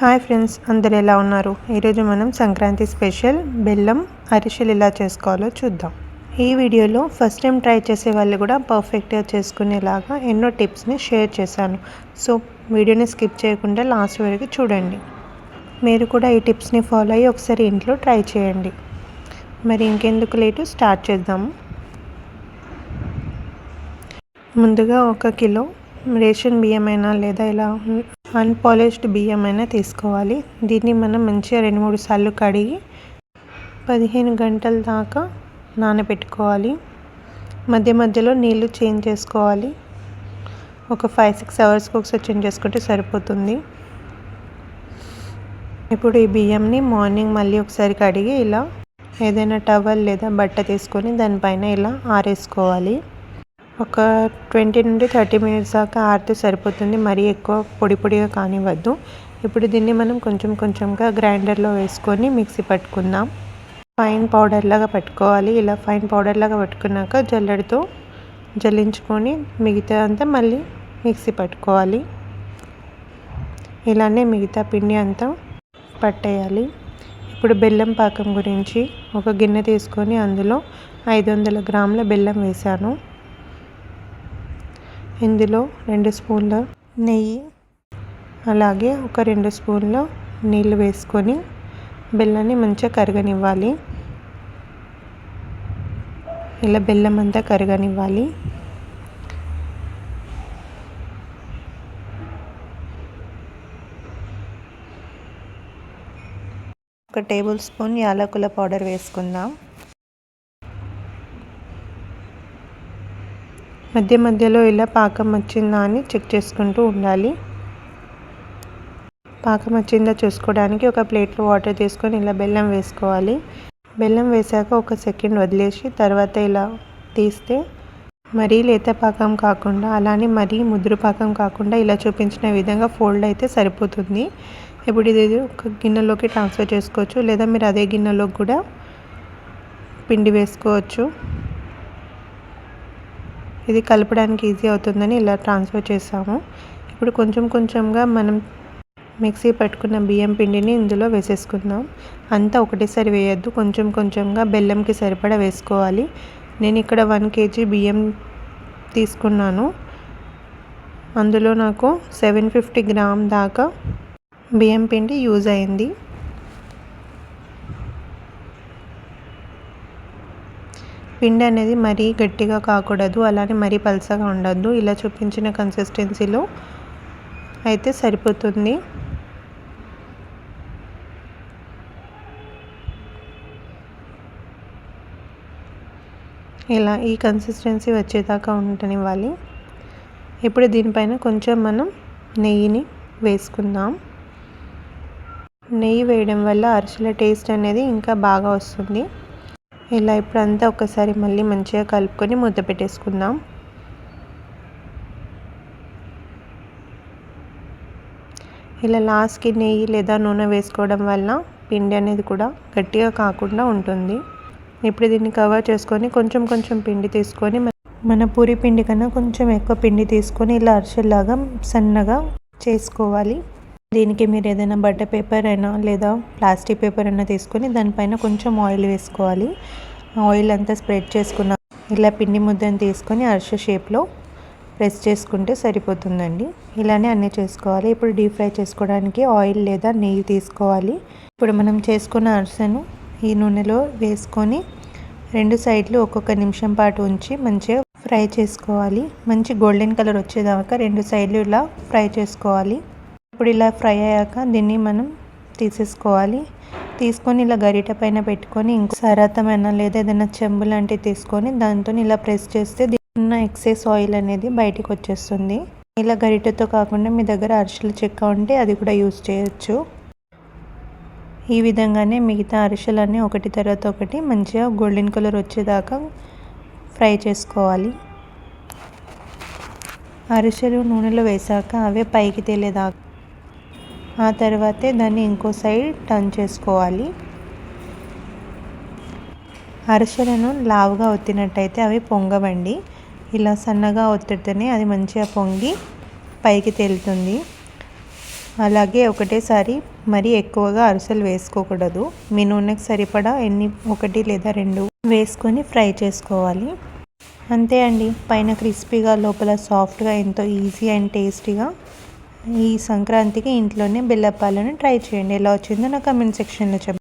Hi friends, అందరు ఎలా ఉన్నారు? ఈరోజు మనం సంక్రాంతి స్పెషల్ బెల్లం అరిసెలు ఎలా చేసుకోవాలో చూద్దాం. ఈ వీడియోలో ఫస్ట్ టైం ట్రై చేసే వాళ్ళు కూడా పర్ఫెక్ట్గా చేసుకునేలాగా ఎన్నో టిప్స్ని షేర్ చేశాను. సో వీడియోని స్కిప్ చేయకుండా లాస్ట్ వరకు చూడండి. మీరు కూడా ఈ టిప్స్ని ఫాలో అయ్యి ఒకసారి ఇంట్లో ట్రై చేయండి. మరి ఇంకెందుకు లేటు, స్టార్ట్ చేద్దాము. ముందుగా 1 కిలో రేషన్ బియ్యమైనా లేదా ఇలా అన్పాలిష్డ్ బియ్యమైనా తీసుకోవాలి. దీన్ని మనం మంచిగా 2-3 సార్లు కడిగి 15 గంటల దాకా నానబెట్టుకోవాలి. మధ్య మధ్యలో నీళ్లు చేంజ్ చేసుకోవాలి. ఒక 5-6 అవర్స్కి ఒకసారి చేంజ్ చేసుకుంటే సరిపోతుంది. ఇప్పుడు ఈ బియ్యంని మార్నింగ్ మళ్ళీ ఒకసారి కడిగి ఇలా ఏదైనా టవల్ లేదా బట్ట తీసుకొని దానిపైన ఇలా ఆరేసుకోవాలి. ఒక 20 నుండి 30 మినిట్స్ దాకా ఆరితే సరిపోతుంది. మరీ ఎక్కువ పొడిగా కానివ్వద్దు. ఇప్పుడు దీన్ని మనం కొంచెం కొంచెంగా గ్రైండర్లో వేసుకొని మిక్సీ పట్టుకుందాం. ఫైన్ పౌడర్ లాగా పట్టుకోవాలి. ఇలా ఫైన్ పౌడర్ లాగా పట్టుకున్నాక జల్లెడతో జల్లించుకొని మిగతా అంతా మళ్ళీ మిక్సీ పట్టుకోవాలి. ఇలానే మిగతా పిండి అంతా పట్టేయాలి. ఇప్పుడు బెల్లం పాకం గురించి ఒక గిన్నె తీసుకొని అందులో 500 గ్రాముల బెల్లం వేసాను. ఇందులో 2 స్పూన్ల నెయ్యి, అలాగే ఒక 2 స్పూన్ల నీళ్ళు వేసుకొని బెల్లాన్ని మంచిగా కరగనివ్వాలి. ఇలా బెల్లం అంతా కరగనివ్వాలి. ఒక టేబుల్ స్పూన్ యాలకుల పౌడర్ వేసుకుందాం. మధ్య మధ్యలో ఇలా పాకం వచ్చిందా అని చెక్ చేసుకుంటూ ఉండాలి. పాకం వచ్చిందా చూసుకోవడానికి ఒక ప్లేట్లో వాటర్ తీసుకొని ఇలా బెల్లం వేసుకోవాలి. బెల్లం వేసాక 1 సెకండ్ వదిలేసి తర్వాత ఇలా తీస్తే మరీ లేత పాకం కాకుండా అలానే మరీ ముదురు పాకం కాకుండా ఇలా చూపించిన విధంగా ఫోల్డ్ అయితే సరిపోతుంది. ఇప్పుడు ఇది ఒక గిన్నెలోకి ట్రాన్స్ఫర్ చేసుకోవచ్చు, లేదా మీరు అదే గిన్నెలోకి కూడా పిండి వేసుకోవచ్చు. ఇది కలపడానికి ఈజీ అవుతుందని ఇలా ట్రాన్స్ఫర్ చేసాము. ఇప్పుడు కొంచెం కొంచెంగా మనం మిక్సీ పట్టుకున్న బియ్యం పిండిని ఇందులో వేసేసుకుందాం. అంతా ఒకటేసారి వేయద్దు, కొంచెం కొంచెంగా బెల్లంకి సరిపడా వేసుకోవాలి. నేను ఇక్కడ 1 kg బియ్యం తీసుకున్నాను. అందులో నాకు 750 గ్రామ్ దాకా బియ్యం పిండి యూజ్ అయింది. పిండి అనేది మరీ గట్టిగా కాకూడదు, అలానే మరీ పలసగా ఉండద్దు. ఇలా చూపించిన కన్సిస్టెన్సీలో అయితే సరిపోతుంది. ఇలా ఈ కన్సిస్టెన్సీ వచ్చేదాకా ఉండనివ్వాలి. ఇప్పుడు దీనిపైన కొంచెం మనం నెయ్యిని వేసుకుందాం. నెయ్యి వేయడం వల్ల అరిసెల టేస్ట్ అనేది ఇంకా బాగా వస్తుంది. ఇలా ఇప్పుడు అంతా ఒకసారి మళ్ళీ మంచిగా కలుపుకొని ముద్ద పెట్టేసుకుందాం. ఇలా లాస్ట్కి నెయ్యి లేదా నూనె వేసుకోవడం వల్ల పిండి అనేది కూడా గట్టిగా కాకుండా ఉంటుంది. ఇప్పుడు దీన్ని కవర్ చేసుకొని కొంచెం కొంచెం పిండి తీసుకొని మన పూరి పిండి కన్నా కొంచెం ఎక్కువ పిండి తీసుకొని ఇలా అరిసెల్లాగా సన్నగా చేసుకోవాలి. దీనికి మీరు ఏదైనా బటర్ పేపర్ అయినా లేదా ప్లాస్టిక్ పేపర్ అయినా తీసుకొని దానిపైన కొంచెం ఆయిల్ వేసుకోవాలి. ఆయిల్ అంతా స్ప్రెడ్ చేసుకున్న ఇలా పిండి ముద్దను తీసుకొని అరిసె షేప్లో ప్రెస్ చేసుకుంటే సరిపోతుందండి. ఇలానే అన్నీ చేసుకోవాలి. ఇప్పుడు డీప్ ఫ్రై చేసుకోవడానికి ఆయిల్ లేదా నెయ్యి తీసుకోవాలి. ఇప్పుడు మనం చేసుకున్న అరిసెను ఈ నూనెలో వేసుకొని 2 సైడ్లు ఒక్కొక్క నిమిషం పాటు ఉంచి మంచిగా ఫ్రై చేసుకోవాలి. మంచి గోల్డెన్ కలర్ వచ్చేదాకా 2 సైడ్లు ఇలా ఫ్రై చేసుకోవాలి. ఇప్పుడు ఇలా ఫ్రై అయ్యాక దీన్ని మనం తీసేసుకోవాలి. తీసుకొని ఇలా గరిట పైన పెట్టుకొని ఇంకో సరాతమైన లేదా ఏదైనా చెంబు లాంటివి తీసుకొని దాంతో ఇలా ప్రెస్ చేస్తే ఉన్న ఎక్సెస్ ఆయిల్ అనేది బయటికి వచ్చేస్తుంది. ఇలా గరిటతో కాకుండా మీ దగ్గర అరిసెల చెక్క ఉంటే అది కూడా యూజ్ చేయొచ్చు. ఈ విధంగానే మిగతా అరిసెలన్నీ ఒకటి తర్వాత ఒకటి మంచిగా గోల్డెన్ కలర్ వచ్చేదాకా ఫ్రై చేసుకోవాలి. అరిసెలు నూనెలో వేసాక అవే పైకి తేలేదాకా ఆ తర్వాతే దాన్ని ఇంకో సైడ్ టర్న్ చేసుకోవాలి. అరిసెలను లావుగా ఒత్తినట్టయితే అవి పొంగవండి. ఇలా సన్నగా ఒత్తితేనే అది మంచిగా పొంగి పైకి తేలుతుంది. అలాగే ఒకటేసారి మరీ ఎక్కువగా అరిసెలు వేసుకోకూడదు. మీ నూనెకి సరిపడా ఒకటి లేదా 2 వేసుకొని ఫ్రై చేసుకోవాలి. అంతే అండి, పైన క్రిస్పీగా లోపల సాఫ్ట్గా ఎంతో ఈజీ అండ్ టేస్టీగా ఈ సంక్రాంతికి ఇంట్లోనే బెల్లప్పాలను ట్రై చేయండి. ఎలా వచ్చిందో నా కమెంట్ సెక్షన్లో చెప్పండి.